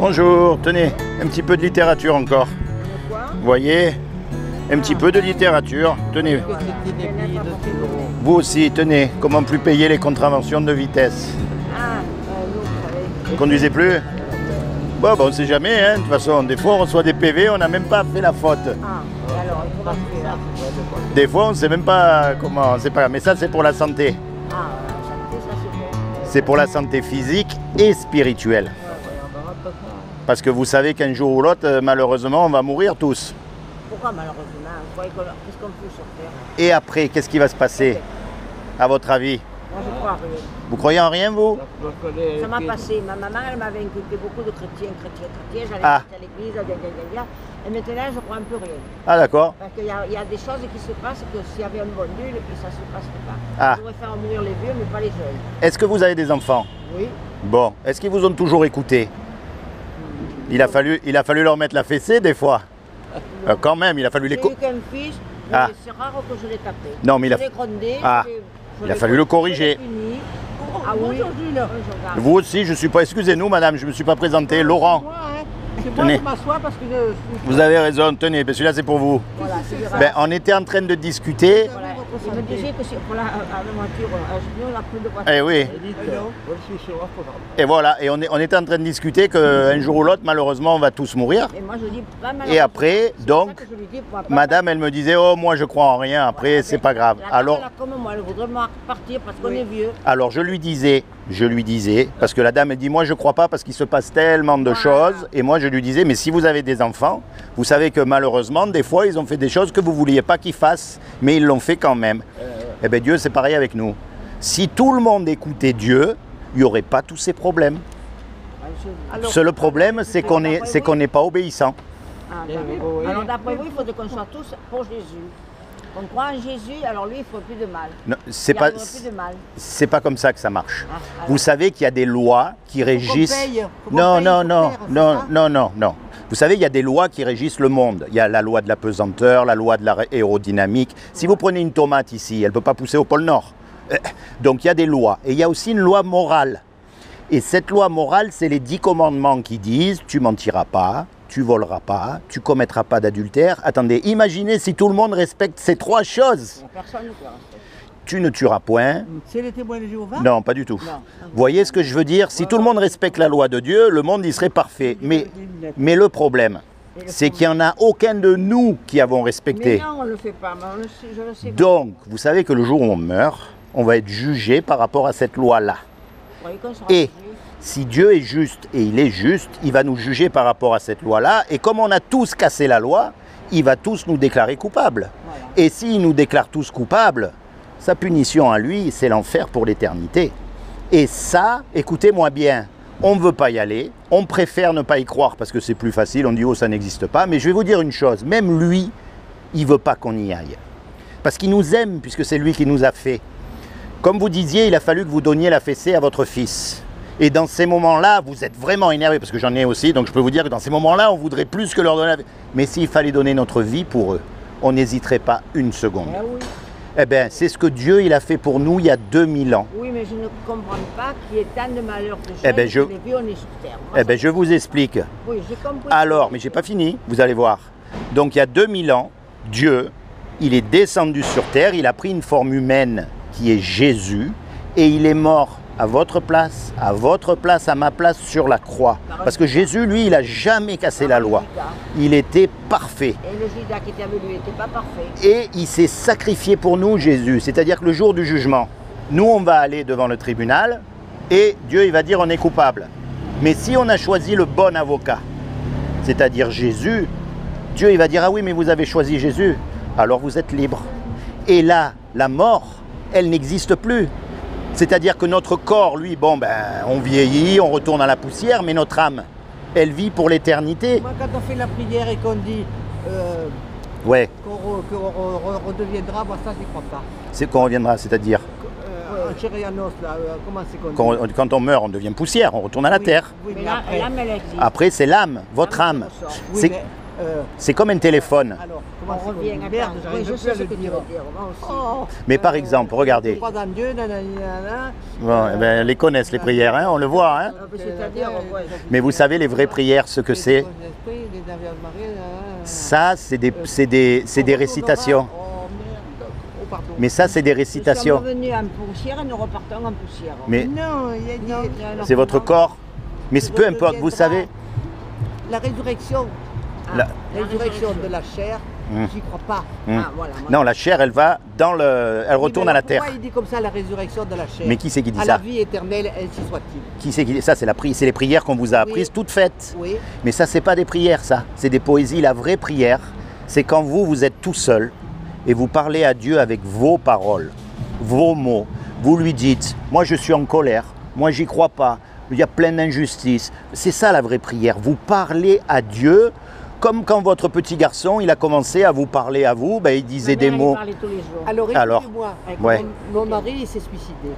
Bonjour, tenez, un petit peu de littérature encore. Vous voyez, un petit peu de littérature, tenez. Vous aussi, tenez, comment plus payer les contraventions de vitesse. Conduisez plus? Bon, on ne sait jamais, hein. De toute façon, des fois on reçoit des PV, on n'a même pas fait la faute. Des fois on ne sait même pas comment, c'est pas, mais ça c'est pour la santé. C'est pour la santé physique et spirituelle. Parce que vous savez qu'un jour ou l'autre, malheureusement, on va mourir tous. Pourquoi malheureusement? Qu'est-ce qu'on peut sur Terre? Et après, qu'est-ce qui va se passer, à votre avis? Moi, je crois à rien. Vous croyez en rien, vous? Ça m'a passé. Ma maman, elle m'avait inculqué beaucoup de chrétiens. J'allais à l'église, et maintenant, je crois un peu rien. Ah, d'accord. Parce qu'il y a des choses qui se passent que s'il y avait un bon Dieu, ça ne se passerait pas. Ah. On pourrait faire mourir les vieux, mais pas les jeunes. Est-ce que vous avez des enfants? Oui. Bon, est-ce qu'ils vous ont toujours écouté? Il a fallu leur mettre la fessée des fois. Quand même, il a fallu les... J'ai eu qu'un fils, c'est rare que je l'ai tapé. Non, mais je l'ai grondé, il a fallu le corriger. Ah oui. Vous aussi, je ne suis pas... Excusez-nous, madame, je ne me suis pas présenté. Laurent. Tenez. Je m'assois parce que vous avez raison, tenez, celui-là c'est pour vous. Voilà, ben, on était en train de discuter. Voilà. Il me disait que c'est pour la voiture, on n'a plus de voiture. Eh oui. Et voilà, et on était en train de discuter qu'un jour ou l'autre, malheureusement, on va tous mourir. Et moi je dis pas mal. Et après, donc, madame, elle me disait, oh, moi je crois en rien, après, voilà, c'est pas grave. Alors, comme moi, elle voudrait partir parce qu'on est vieux. Alors je lui disais, parce que la dame elle dit, moi je crois pas parce qu'il se passe tellement de choses, et moi je lui disais, mais si vous avez des enfants, vous savez que malheureusement, des fois, ils ont fait des choses que vous vouliez pas qu'ils fassent, mais ils l'ont fait quand même. Eh bien Dieu, c'est pareil avec nous. Si tout le monde écoutait Dieu, il n'y aurait pas tous ces problèmes. Le seul problème, c'est qu'on n'est pas obéissant. Alors d'après vous, il faut qu'on soit tous pour Jésus. On croit en Jésus, alors lui, il ne faut plus de mal. C'est pas comme ça que ça marche. Vous savez qu'il y a des lois qui régissent... Non. Vous savez, il y a des lois qui régissent le monde. Il y a la loi de la pesanteur, la loi de l'aérodynamique. Si vous prenez une tomate ici, elle ne peut pas pousser au pôle Nord. Donc il y a des lois. Et il y a aussi une loi morale. Et cette loi morale, c'est les 10 commandements qui disent « tu mentiras pas ». Tu voleras pas, tu commettras pas d'adultère. Attendez, imaginez si tout le monde respecte ces 3 choses. Personne ne peut respecter. Tu ne tueras point. C'est les témoins de Jéhovah? Non, pas du tout. Vous voyez ce que je veux dire? Si tout le monde respecte la loi de Dieu, le monde y serait parfait. Mais le problème, c'est qu'il n'y en a aucun de nous qui avons respecté. Mais non, on ne le fait pas. Je le sais. Donc, vous savez que le jour où on meurt, on va être jugé par rapport à cette loi-là. Et si Dieu est juste, et il est juste, il va nous juger par rapport à cette loi-là. Et comme on a tous cassé la loi, il va tous nous déclarer coupables. Voilà. Et s'il nous déclare tous coupables, sa punition à lui, c'est l'enfer pour l'éternité. Et ça, écoutez-moi bien, on ne veut pas y aller, on préfère ne pas y croire parce que c'est plus facile, on dit « oh, ça n'existe pas ». Mais je vais vous dire une chose, même lui, il ne veut pas qu'on y aille. Parce qu'il nous aime, puisque c'est lui qui nous a fait. Comme vous disiez, il a fallu que vous donniez la fessée à votre fils. Et dans ces moments-là, vous êtes vraiment énervé, parce que j'en ai aussi, donc je peux vous dire que dans ces moments-là, on voudrait plus que leur donner la vie. Mais s'il fallait donner notre vie pour eux, on n'hésiterait pas une seconde. Ah oui. Eh bien, c'est ce que Dieu il a fait pour nous il y a 2000 ans. Oui, mais je ne comprends pas qu'il y ait tant de malheurs de jeunes les vieux, on est sur terre. Moi, je vous explique. Oui, j'ai compris. Alors, mais j'ai pas fini, vous allez voir. Donc il y a 2000 ans, Dieu, il est descendu sur terre, il a pris une forme humaine qui est Jésus, et il est mort à votre place, à ma place sur la croix. Parce que Jésus, lui, il n'a jamais cassé la loi. Il était parfait. Et le Judas qui était avec lui n'était pas parfait. Et il s'est sacrifié pour nous, Jésus. C'est-à-dire que le jour du jugement, nous, on va aller devant le tribunal et Dieu, il va dire on est coupable. Mais si on a choisi le bon avocat, c'est-à-dire Jésus, Dieu, il va dire ah oui, mais vous avez choisi Jésus, alors vous êtes libre. Et là, la mort, elle n'existe plus. C'est-à-dire que notre corps, lui, bon, ben, on vieillit, on retourne à la poussière, mais notre âme, elle vit pour l'éternité. Moi, quand on fait la prière et qu'on dit qu'on redeviendra, moi, ça, je n'y crois pas. C'est qu'on reviendra, c'est-à-dire en chair et en os, là, comment c'est qu'on dit? Quand on meurt, on devient poussière, on retourne à la terre. Oui, mais l'âme, elle existe. Après, c'est l'âme, votre âme. Oui, C'est comme un téléphone. Alors, On revient à merde, oui, j'arrive je plus sais à ce le que tu dire. veux dire, moi aussi. Oh, Mais par exemple, regardez. Je crois dans Dieu, nanana. Bon, eh ben, les connaissent les prières, hein, on le voit. Hein. C'est-à-dire, ouais. Mais vous savez les vraies prières, ce que c'est? Ça, c'est des récitations. Oh merde, oh pardon. Mais ça, c'est des Nous récitations. sommes venus en poussière et nous repartons en poussière. Mais Non, il a dit c'est votre corps. Mais peu importe, vous savez. la résurrection. La- La résurrection de la chair, j'y crois pas. Ah, voilà. Non, la chair, elle va dans le, elle retourne à la terre. Pourquoi il dit comme ça la résurrection de la chair? Mais qui c'est qui dit à ça? la vie éternelle, ainsi soit-il. Qui c'est qui dit ça? C'est les prières qu'on vous a apprises, Oui. toutes faites. Oui. Mais ça, c'est pas des prières, ça. C'est des poésies. La vraie prière, c'est quand vous êtes tout seul et vous parlez à Dieu avec vos paroles, vos mots. Vous lui dites, moi je suis en colère, moi j'y crois pas, il y a plein d'injustices. C'est ça la vraie prière. Vous parlez à Dieu comme quand votre petit garçon, il a commencé à vous parler à vous, ben, il disait des mots. Tous les jours. Alors, Alors, écoutez-moi, ouais. mon mari il s'est suicidé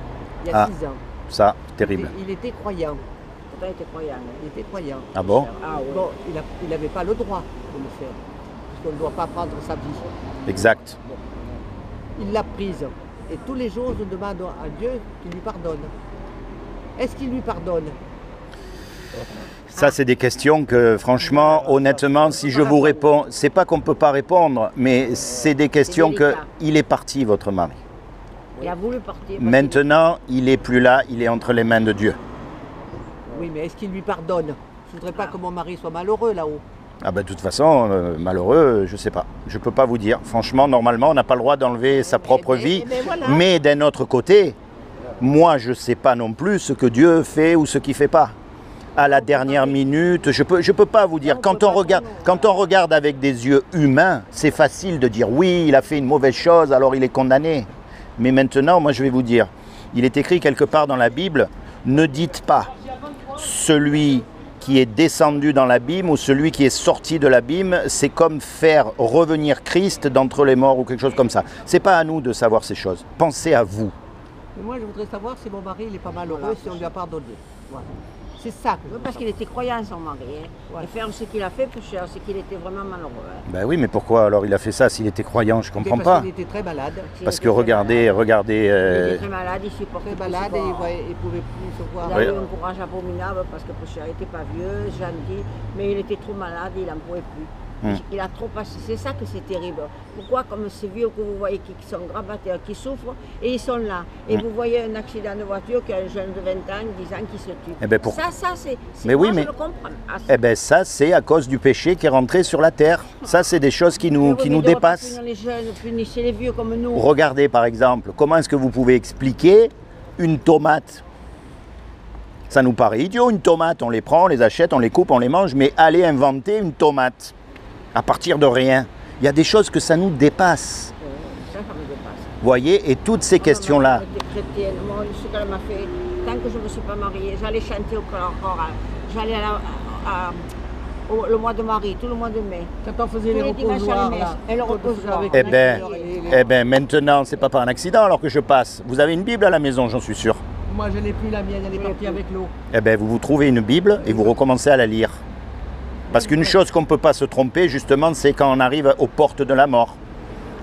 il y a 6 ans. Ça, terrible. Il était croyant. Pourtant, il était croyant. Il était croyant. Ah bon? Ah oui. Bon, il n'avait pas le droit de le faire. Parce qu'on ne doit pas prendre sa vie. Exact. Il l'a prise. Et tous les jours, je demande à Dieu qu'il lui pardonne. Est-ce qu'il lui pardonne? Ça, c'est des questions que, franchement, honnêtement, si je vous réponds, c'est pas qu'on ne peut pas répondre, mais c'est des questions que délicat. il est parti, votre mari. Il a voulu partir. Maintenant, il est plus là, il est entre les mains de Dieu. Oui, mais est-ce qu'il lui pardonne? Je ne voudrais pas que mon mari soit malheureux là-haut. Ah ben, de toute façon, malheureux, je sais pas. Je peux pas vous dire. Franchement, normalement, on n'a pas le droit d'enlever sa propre vie. voilà. Mais d'un autre côté, moi, je sais pas non plus ce que Dieu fait ou ce qu'il fait pas. À la dernière minute, je peux pas vous dire. Quand on regarde avec des yeux humains, c'est facile de dire oui, il a fait une mauvaise chose, alors il est condamné. Mais maintenant, moi, je vais vous dire, il est écrit quelque part dans la Bible, ne dites pas celui qui est descendu dans l'abîme ou celui qui est sorti de l'abîme, c'est comme faire revenir Christ d'entre les morts ou quelque chose comme ça. C'est pas à nous de savoir ces choses. Pensez à vous. Mais moi, je voudrais savoir si mon mari il n'est pas malheureux, si on lui a pardonné. Voilà. C'est ça que je veux Parce qu'il était croyant, son mari. Hein. Ouais. Et faire ce qu'il a fait, plus cher, c'est qu'il était vraiment malheureux. Hein. Ben oui, mais pourquoi alors il a fait ça s'il était croyant? Je comprends pas. Parce qu'il était très malade. Parce que regardez, Il était très malade, il supportait Très plus malade ce et corps. il ne pouvait plus se voir. Il avait Oui. un courage abominable parce que Pouchard n'était pas vieux, gentil, mais il était trop malade, il n'en pouvait plus. Il a trop passé. C'est ça que c'est terrible. Pourquoi, comme ces vieux que vous voyez qui sont grabataires, qui souffrent, et ils sont là. Et vous voyez un accident de voiture qu'un jeune de 20 ans, 10 ans qui se tue. Eh ben pour- Ça, c'est. Mais moi, oui, mais- je le comprends. Ah, Eh bien ça, c'est à cause du péché qui est rentré sur la terre. Ça, c'est des choses qui nous dépassent. Les jeunes, punissez les vieux comme nous. Regardez par exemple, comment est-ce que vous pouvez expliquer une tomate? Ça nous paraît idiot, une tomate. On les prend, on les achète, on les coupe, on les mange, mais allez inventer une tomate à partir de rien. Il y a des choses que ça nous dépasse. Ça me dépasse. Voyez, et toutes ces questions-là. Moi, j'étais chrétienne. Moi, ce qu'elle m'a fait, tant que je ne me suis pas mariée, j'allais chanter au choral. J'allais le mois de Marie, tout le mois de mai. Quand on faisait Tous les les dimanches à la reposoirs, messe. là, Et le quand on faisait reposoir. avec Eh les ben, fleurs et les- eh ben maintenant, c'est pas par un accident alors que je passe. Vous avez une Bible à la maison, j'en suis sûr. Moi, je n'ai plus la mienne, elle est partie avec l'eau. Eh bien, vous trouvez une Bible et vous recommencez à la lire. Parce qu'une chose qu'on ne peut pas se tromper, justement, c'est quand on arrive aux portes de la mort.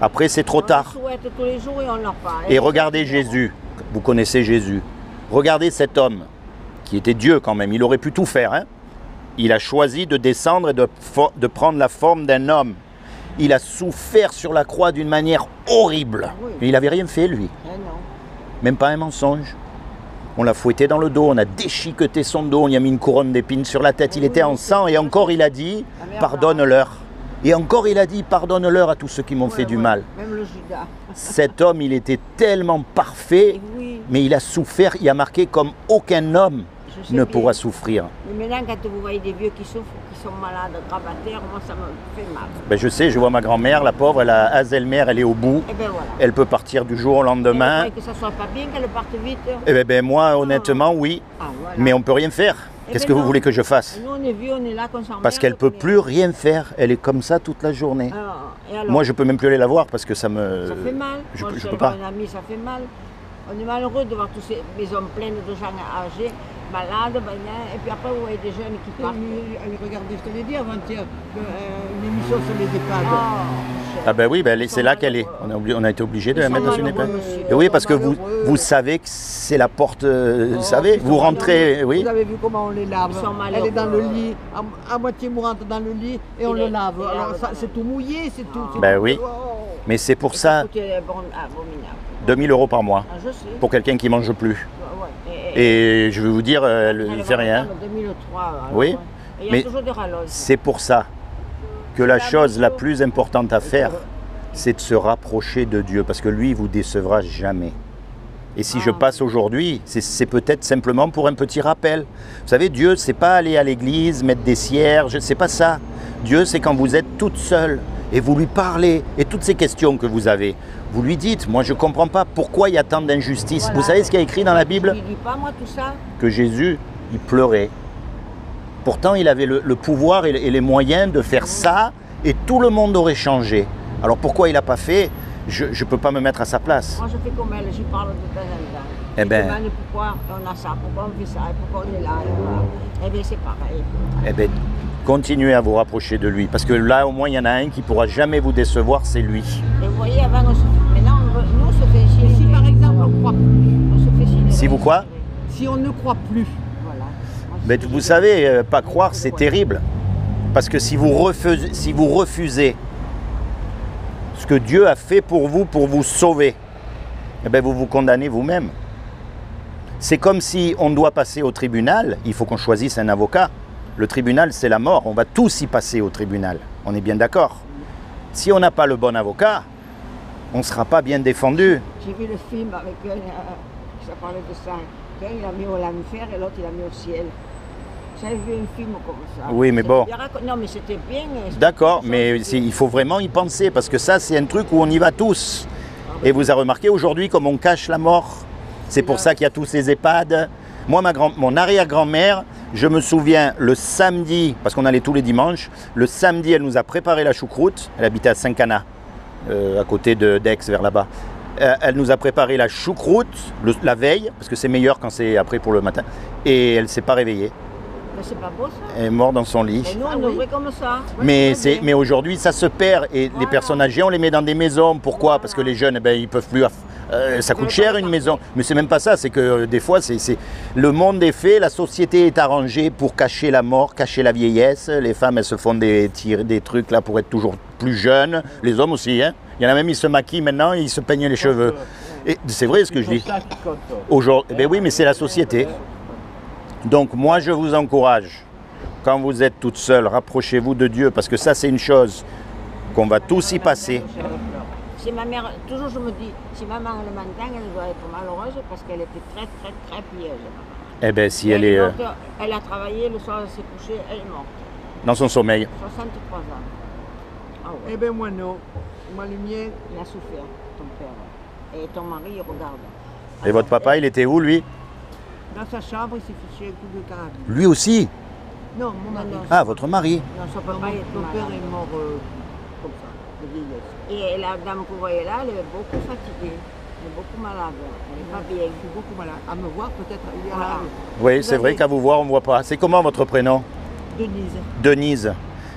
Après, c'est trop tard. On le souhaite tous les jours et on n'en parle. Et regardez Jésus. Vous connaissez Jésus. Regardez cet homme, qui était Dieu quand même. Il aurait pu tout faire. Hein. Il a choisi de descendre et de prendre la forme d'un homme. Il a souffert sur la croix d'une manière horrible. Mais il n'avait rien fait, lui. Eh non. Même pas un mensonge. On l'a fouetté dans le dos, on a déchiqueté son dos, on y a mis une couronne d'épines sur la tête. Il était en sang et encore il a dit « Pardonne-leur ». Et encore il a dit « Pardonne-leur à tous ceux qui m'ont fait du mal Même le Judas. ». Cet homme, il était tellement parfait, Et oui. mais il a souffert, il a marqué comme aucun homme Je sais ne bien. pourra souffrir. Mais maintenant, quand vous voyez des vieux qui souffrent, qui sont malades, grabataires, moi, ça me fait mal. Ben, je sais, je vois ma grand-mère, la pauvre, elle a Alzheimer, elle est au bout. Et bien voilà. Elle peut partir du jour au lendemain. Et que ça soit pas bien, qu'elle parte vite. Eh ben, moi, honnêtement, oui. Ah, voilà. Mais on peut rien faire. Eh Qu'est-ce ben que vous non. voulez que je fasse? Et nous, on est vieux, on est là, qu'on s'emmerde. Parce qu'elle peut plus rien faire. Elle est comme ça toute la journée. Et alors, Moi, je peux même plus aller la voir parce que ça me. ça fait mal. Je, Moi, je suis peux pas. un ami, ça fait mal. On est malheureux de voir toutes ces maisons pleines de gens âgés malades, ben, et puis après vous voyez des jeunes qui partent. Regardez, je te l'ai dit avant-hier, une émission sur les EHPAD. Ah ben oui, ben, c'est là qu'elle est. On a été obligé de la mettre dans une EHPAD. Et oui, parce que vous savez que c'est la porte, vous savez, vous rentrez, oui. Vous avez vu comment on les lave. Elle est dans le lit, à moitié mourante dans le lit, et on le lave. Alors c'est tout mouillé, c'est tout. Ben oui, mais c'est pour ça, 2000 € par mois, pour quelqu'un qui ne mange plus. Et je vais vous dire, elle ne fait rien. 2003, oui, mais c'est pour ça que la chose la plus importante à faire, c'est de se rapprocher de Dieu, parce que lui, il ne vous décevra jamais. Et si je passe aujourd'hui, c'est peut-être simplement pour un petit rappel. Vous savez, Dieu, c'est pas aller à l'église, mettre des cierges, c'est pas ça. Dieu, c'est quand vous êtes toute seule et vous lui parlez, et toutes ces questions que vous avez, vous lui dites, moi je ne comprends pas pourquoi il y a tant d'injustice. Voilà. Vous savez ce qu'il y a écrit dans la Bible? Je ne dis pas moi tout ça. Que Jésus, il pleurait. Pourtant, il avait le pouvoir et les moyens de faire ça, et tout le monde aurait changé. Alors pourquoi il n'a pas fait? Je ne peux pas me mettre à sa place. Moi je fais comme elle, je parle de temps en temps. Eh ben, je demande pourquoi on a ça, pourquoi on fait ça, et pourquoi on est là. Eh bien c'est pareil. Eh bien, continuez à vous rapprocher de lui, parce que là au moins il y en a un qui ne pourra jamais vous décevoir, c'est lui. Et vous voyez, avant on se fait... Maintenant nous on se fait signer. Si par exemple on croit plus, on se fait signer. Si vous quoi? Si on ne croit plus. Voilà. Mais vous savez, pas croire c'est terrible. Parce que si vous refusez ce que Dieu a fait pour vous sauver, eh bien vous vous condamnez vous-même. C'est comme si on doit passer au tribunal, il faut qu'on choisisse un avocat. Le tribunal, c'est la mort, on va tous y passer au tribunal, on est bien d'accord. Si on n'a pas le bon avocat, on ne sera pas bien défendu. J'ai vu le film avec ça parlait de ça. L'un il a mis au l'enfer et l'autre il a mis au ciel. J'avais vu un film comme ça. Oui, mais bon. Non, mais c'était bien. D'accord, mais il faut vraiment y penser, parce que ça, c'est un truc où on y va tous. Et vous avez remarqué aujourd'hui comme on cache la mort. C'est pour ça qu'il y a tous ces EHPAD. Moi, mon arrière-grand-mère, je me souviens le samedi, parce qu'on allait tous les dimanches, le samedi, elle nous a préparé la choucroute. Elle habitait à Saint-Cana, à côté d'Aix, vers là-bas. Elle nous a préparé la choucroute la veille, parce que c'est meilleur quand c'est après pour le matin. Et elle ne s'est pas réveillée. C'est pas beau ça. Elle est morte dans son lit. Mais nous on devrait comme ça. Mais aujourd'hui ça se perd et voilà. Les personnes âgées on les met dans des maisons. Pourquoi? Parce que les jeunes ils peuvent plus. Ça coûte cher une maison. Mais c'est même pas ça. C'est que des fois le monde est fait. La société est arrangée pour cacher la mort, cacher la vieillesse. Les femmes elles se font des trucs là pour être toujours plus jeunes. Les hommes aussi. Hein. Il y en a même ils se maquillent maintenant, ils se peignent les cheveux. Et c'est vrai ce que je dis. Aujourd'hui, ben oui, mais c'est la société. Donc moi je vous encourage, quand vous êtes toute seule, rapprochez-vous de Dieu, parce que ça c'est une chose qu'on va tous y passer. Si ma mère, toujours je me dis, si maman le matin, elle doit être malheureuse parce qu'elle était très très très pieuse. Eh bien si elle est... Elle a travaillé, le soir elle s'est couchée, elle est morte. Dans son sommeil. 63 ans. Ah ouais. Eh bien moi non, moi le mien... Il a souffert, ton père. Et ton mari, il regarde. Et votre papa, il était où lui? Dans sa chambre, il s'est fiché un coup de carabine. Lui aussi? Non, mon mari. Ah, votre mari? Non, son papa est Mon père est mort comme ça, de vieillesse. Et la dame que vous voyez là, elle est beaucoup fatiguée. Elle est beaucoup malade. Elle n'est pas bien. Je suis beaucoup malade. À me voir, peut-être, il y a voilà. Oui, c'est vrai qu'à vous voir, on ne voit pas. C'est comment votre prénom? Denise. Denise.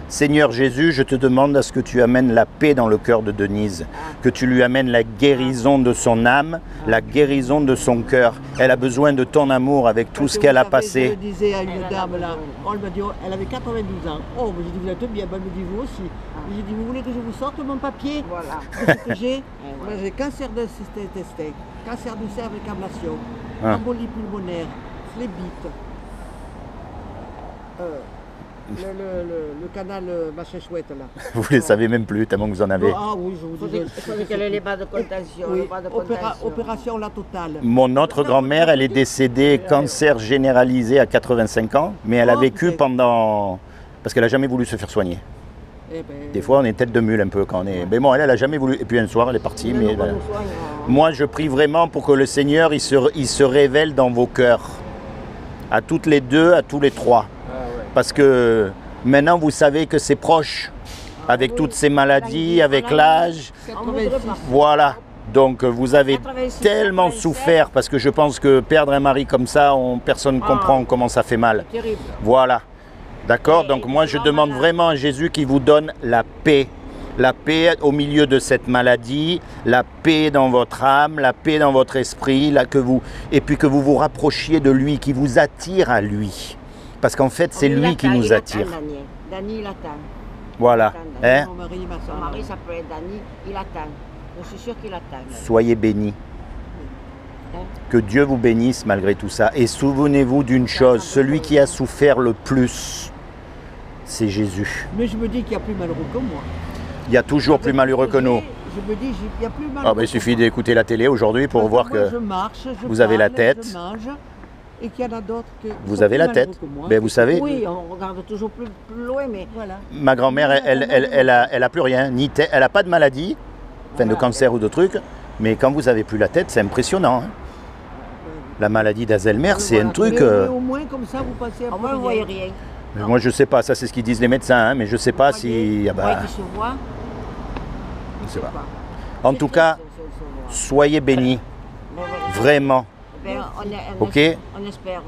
Seigneur Jésus, je te demande à ce que tu amènes la paix dans le cœur de Denise, que tu lui amènes la guérison de son âme, la guérison de son cœur. Elle a besoin de ton amour avec tout ce qu'elle a passé. Je disais à une dame là, elle m'a dit, elle avait 92 ans. Oh, mais j'ai dit, vous êtes bien, elle me dit, vous aussi. J'ai dit, vous voulez que je vous sorte mon papier? Voilà. Ce que j'ai, j'ai cancer de intestin, cancer du cerveau avec ablation, embolie pulmonaire, phlébite. Le canal machin chouette là. Vous ne les savez même plus tellement que vous en avez. Ah oui, je vous dis. Il faut qu'elle ait les bas de contention. Oui, opération la totale. Mon autre grand-mère, elle est décédée cancer généralisé à 85 ans, mais elle a vécu pendant... Parce qu'elle n'a jamais voulu se faire soigner. Des fois, on est tête de mule un peu quand on est... Mais bon, elle n'a jamais voulu... Et puis un soir, elle est partie. Mais voilà. Moi, je prie vraiment pour que le Seigneur, il se révèle dans vos cœurs. À toutes les deux, à tous les trois. Parce que maintenant, vous savez que c'est proche, avec toutes ces maladies, avec l'âge. Voilà. Donc vous avez 86, tellement 87. souffert, parce que je pense que perdre un mari comme ça, personne ne comprend comment ça fait mal. C'est terrible. Voilà. D'accord? Et Donc moi je vraiment demande malade. vraiment à Jésus qui vous donne la paix. La paix au milieu de cette maladie, la paix dans votre âme, la paix dans votre esprit, et puis que vous vous rapprochiez de lui, qui vous attire à lui. Parce qu'en fait, c'est Il lui qui attend, nous il attire. attend, Dani. Dani, il attend. Voilà. Il attend, Hein? Mon mari, ma Son soeur. mari s'appelait Dani, il attend. Je suis sûre qu'il attend. Soyez bénis. Hein? Que Dieu vous bénisse malgré tout ça. Et souvenez-vous d'une chose, celui qui a souffert le plus, c'est Jésus. Mais je me dis qu'il y a plus malheureux que moi. Il y a toujours plus malheureux que nous. Je me dis, il y a plus malheureux. Ah ben, il suffit d'écouter la télé aujourd'hui pour voir moi, que je marche, je vous avez la parle, tête. Je mange, et qu'il y en a d'autres que. vous sont avez plus la malheureux tête. que moi. Ben, vous savez, Oui, on regarde toujours plus loin, mais Voilà. ma grand-mère, elle a plus rien. Elle n'a pas de maladie, enfin de Voilà. cancer ou de trucs. Mais quand vous avez plus la tête, c'est impressionnant. Hein. La maladie d'Alzheimer, c'est un truc... Mais au moins, comme ça, vous passez à au moins vous ne voyez rien. Moi, je sais pas, ça c'est ce qu'ils disent les médecins, hein, mais je sais pas si... Ah Vous bah, voyez qui se voit, je sais pas. pas. En tout cas, soyez bénis, vraiment. Ok. On espère.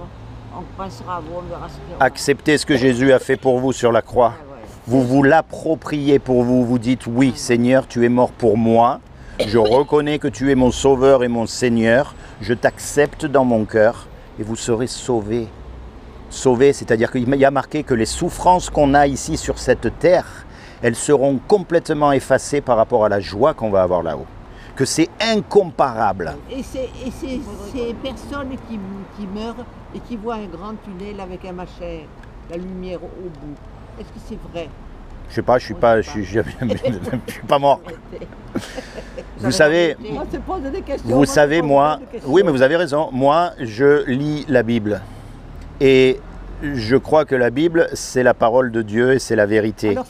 On pensera à vous, on verra ce qu'il y aura. Acceptez ce que Jésus a fait pour vous sur la croix. Ouais, ouais. Vous vous l'appropriez pour vous. Vous dites, oui, Seigneur, tu es mort pour moi. Je reconnais que tu es mon sauveur et mon Seigneur. Je t'accepte dans mon cœur et vous serez sauvés. Sauvés, c'est-à-dire qu'il y a marqué que les souffrances qu'on a ici sur cette terre, elles seront complètement effacées par rapport à la joie qu'on va avoir là-haut. Que c'est incomparable. Et ces personnes qui meurent et qui voient un grand tunnel avec un machin, la lumière au bout, est-ce que c'est vrai? Je sais pas, je suis pas mort. Vous savez, Moi, c'est poser des questions. vous savez, moi, oui, mais vous avez raison. Moi, je lis la Bible et je crois que la Bible, c'est la parole de Dieu et c'est la vérité. Alors,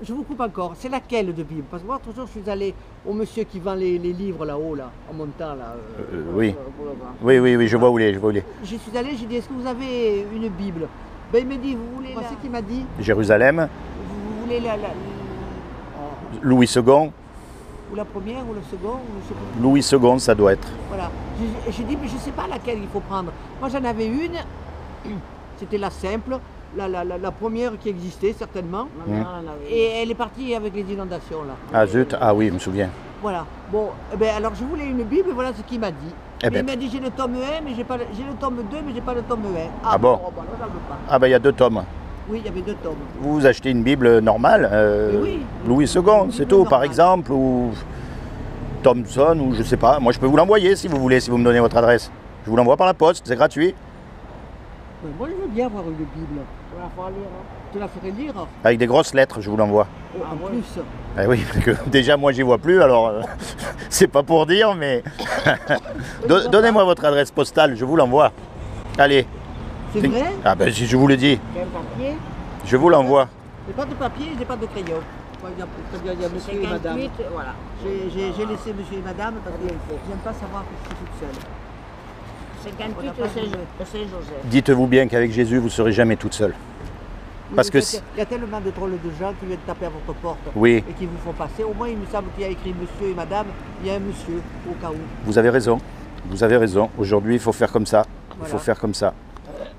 je vous coupe encore, c'est laquelle de Bible? Parce que moi, toujours, je suis allé au monsieur qui vend les livres là-haut, là, en montant, là. Oui. Oui, je vois où il est, Je suis allé, j'ai dit, est-ce que vous avez une Bible? Ben, il m'a dit, vous voulez la... C'est qu'il m'a dit, Jérusalem, vous voulez Louis II, ou la première, ou le second, ou je sais pas. Louis II, ça doit être. Voilà. J'ai dit, mais je ne sais pas laquelle il faut prendre. Moi, j'en avais une, c'était la simple, la première qui existait certainement. Ma mère en avait. Et elle est partie avec les inondations, là. Ah zut, ah oui, je me souviens. Voilà. Bon, eh ben, alors je voulais une Bible, voilà ce qu'il m'a dit. Eh Mais ben. il m'a dit, j'ai le tome 1, mais j'ai le tome 2, mais j'ai pas le tome 1. Ah bon? Bon, alors, j'en veux pas. Ah ben il y a 2 tomes. Oui, il y avait 2 tomes. Vous achetez une Bible normale, Oui. Louis II, Une c'est Bible tout, par normale. exemple, ou Thomson, ou je sais pas. Moi, je peux vous l'envoyer si vous voulez, si vous me donnez votre adresse. Je vous l'envoie par la poste, c'est gratuit, Mais moi, je veux bien avoir une Bible. On va falloir lire. Hein. Tu la ferais lire? avec des grosses lettres, je vous l'envoie. Oh, en ouais. plus. Eh oui, parce que déjà moi j'y vois plus, alors c'est pas pour dire, mais donnez-moi votre adresse postale, je vous l'envoie. Allez. C'est vrai? Ah ben si je vous le dis, Quel papier je vous l'envoie. J'ai pas de papier, j'ai pas de crayon. Par exemple, il y a monsieur et madame. 58, voilà. J'ai laissé monsieur et madame parce que j'aime pas savoir que je suis toute seule. 58 au Saint-Joseph. Dites-vous bien qu'avec Jésus, vous ne serez jamais toute seule. Parce que Il y a tellement de drôles de gens qui viennent taper à votre porte Oui. et qui vous font passer. Au moins, il me semble qu'il y a écrit monsieur et madame. Il y a un monsieur, au cas où. vous avez raison. Vous avez raison. Aujourd'hui, il faut faire comme ça. Il faut Voilà. faire comme ça.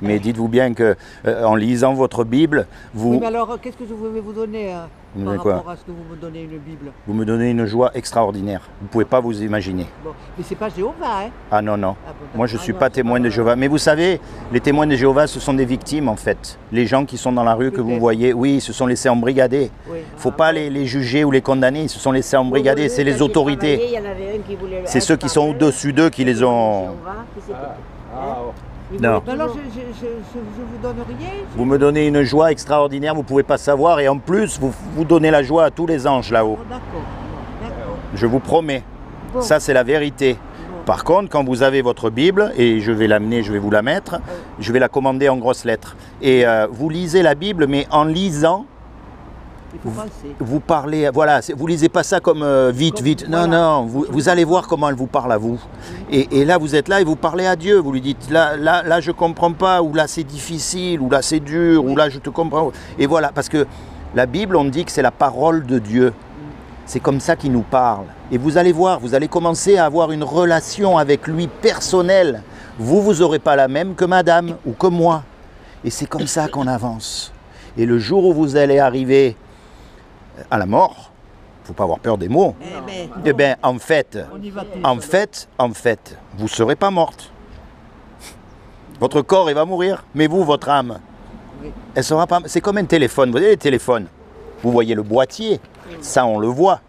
Mais dites-vous bien que en lisant votre Bible, Oui, vous, mais alors, qu'est-ce que je vais vous donner Vous me par donnez quoi? rapport à ce que vous me donnez une Bible? vous me donnez une joie extraordinaire. Vous ne pouvez pas vous imaginer. Bon, mais c'est pas Jéhovah, hein? Ah non, non. Ah, bon, Moi, je ne d'accord. suis non, pas c'est témoin pas de vrai. Jéhovah. Mais vous savez, les témoins de Jéhovah, ce sont des victimes, en fait. Les gens qui sont dans la rue, que vous Peut-être. voyez, oui, ils se sont laissés embrigader. Oui. Il ne faut pas les juger ou les condamner. Ils se sont laissés embrigader. C'est les autorités. Il y en avait un qui voulait. C'est ceux qui sont au-dessus d'eux qui les ont... Non. Mais alors, je vous donne rien? Vous me donnez une joie extraordinaire, vous ne pouvez pas savoir. Et en plus, vous donnez la joie à tous les anges là-haut. Oh, d'accord. D'accord. Je vous promets. Bon. Ça, c'est la vérité. Par contre, quand vous avez votre Bible, et je vais l'amener, je vais vous la mettre, je vais la commander en grosses lettres. Et vous lisez la Bible, mais en lisant, Il faut penser. vous parlez, voilà, vous lisez pas ça comme vite, Comme- vite. Non, voilà. non, vous allez voir comment elle vous parle à vous. Et là, vous êtes là et vous parlez à Dieu. Vous lui dites, là, je comprends pas, ou là, c'est difficile, ou là, c'est dur, ou là, je te comprends. Et voilà, parce que la Bible, on dit que c'est la parole de Dieu. C'est comme ça qu'il nous parle. Et vous allez voir, vous allez commencer à avoir une relation avec lui personnelle. Vous n'aurez pas la même que madame ou que moi. Et c'est comme ça qu'on avance. Et le jour où vous allez arriver à la mort, il ne faut pas avoir peur des mots. Eh bien, en fait, vous ne serez pas morte. Votre corps, il va mourir, mais vous, votre âme, elle sera pas. C'est comme un téléphone. Vous voyez les téléphones, vous voyez le boîtier, ça on le voit.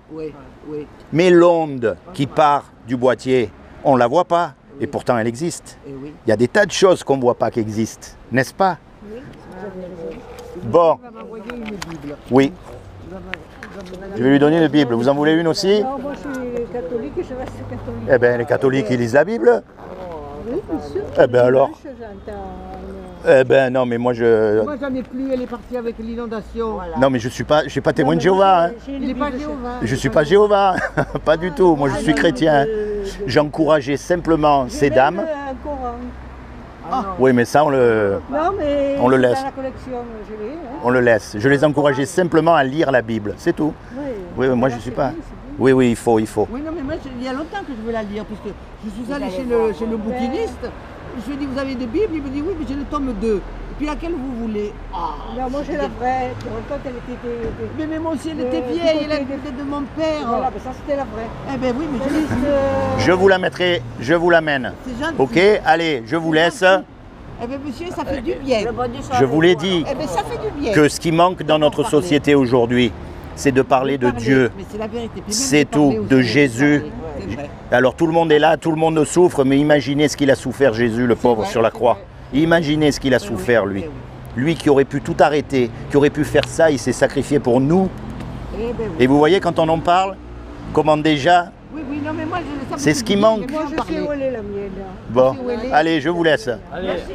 Mais l'onde qui part du boîtier, on ne la voit pas, et pourtant elle existe. Il y a des tas de choses qu'on ne voit pas qui existent, n'est-ce pas? Bon. Oui. Je vais lui donner une Bible. Vous en voulez une aussi? Non, moi je suis catholique et je reste catholique. Eh bien, les catholiques, ils lisent la Bible? Oui, bien sûr. Eh bien alors? Eh ben non, mais moi je... Moi j'en ai plus, elle est partie avec l'inondation. Voilà. Non, mais je suis pas témoin de Jéhovah. Hein. Il n'est pas Jéhovah. Je suis pas Jéhovah, pas du tout. Moi je suis chrétien. J'encourageais simplement ces dames. Un Coran. Oui, mais ça on le laisse. Dans la collection, je l'ai. Hein. On le laisse. Je les encourageais simplement à lire la Bible, c'est tout. Oui, moi je suis pas. Oui, il faut. Oui, non, mais moi il y a longtemps que je veux la lire, puisque je suis allée chez le bouquiniste. Je lui ai dit, vous avez des Bibles? Il me dit, oui, mais j'ai le tome 2. Et puis laquelle vous voulez? Non, moi j'ai la vraie. Quand elle était... Mais moi aussi, elle était vieille, elle était de mon père. Voilà, mais ça c'était la vraie. Eh ben oui, mais je l'ai dit. Je vous la mettrai, je vous l'amène. C'est gentil. Ok, allez, je vous laisse. Eh bien, monsieur, ça fait du bien. Je vous l'ai dit Eh bien, ça fait du bien. que ce qui manque dans notre société aujourd'hui, c'est de parler de Dieu. Mais c'est la vérité. C'est tout, de Jésus. Alors tout le monde est là, tout le monde souffre, mais imaginez ce qu'il a souffert Jésus, le pauvre, sur la croix. Imaginez ce qu'il a souffert, lui. Lui qui aurait pu tout arrêter, qui aurait pu faire ça, il s'est sacrifié pour nous. Et vous voyez, quand on en parle, comment déjà, c'est ce qui manque. Moi je sais où elle est la mienne. Bon, allez, je vous laisse. Merci.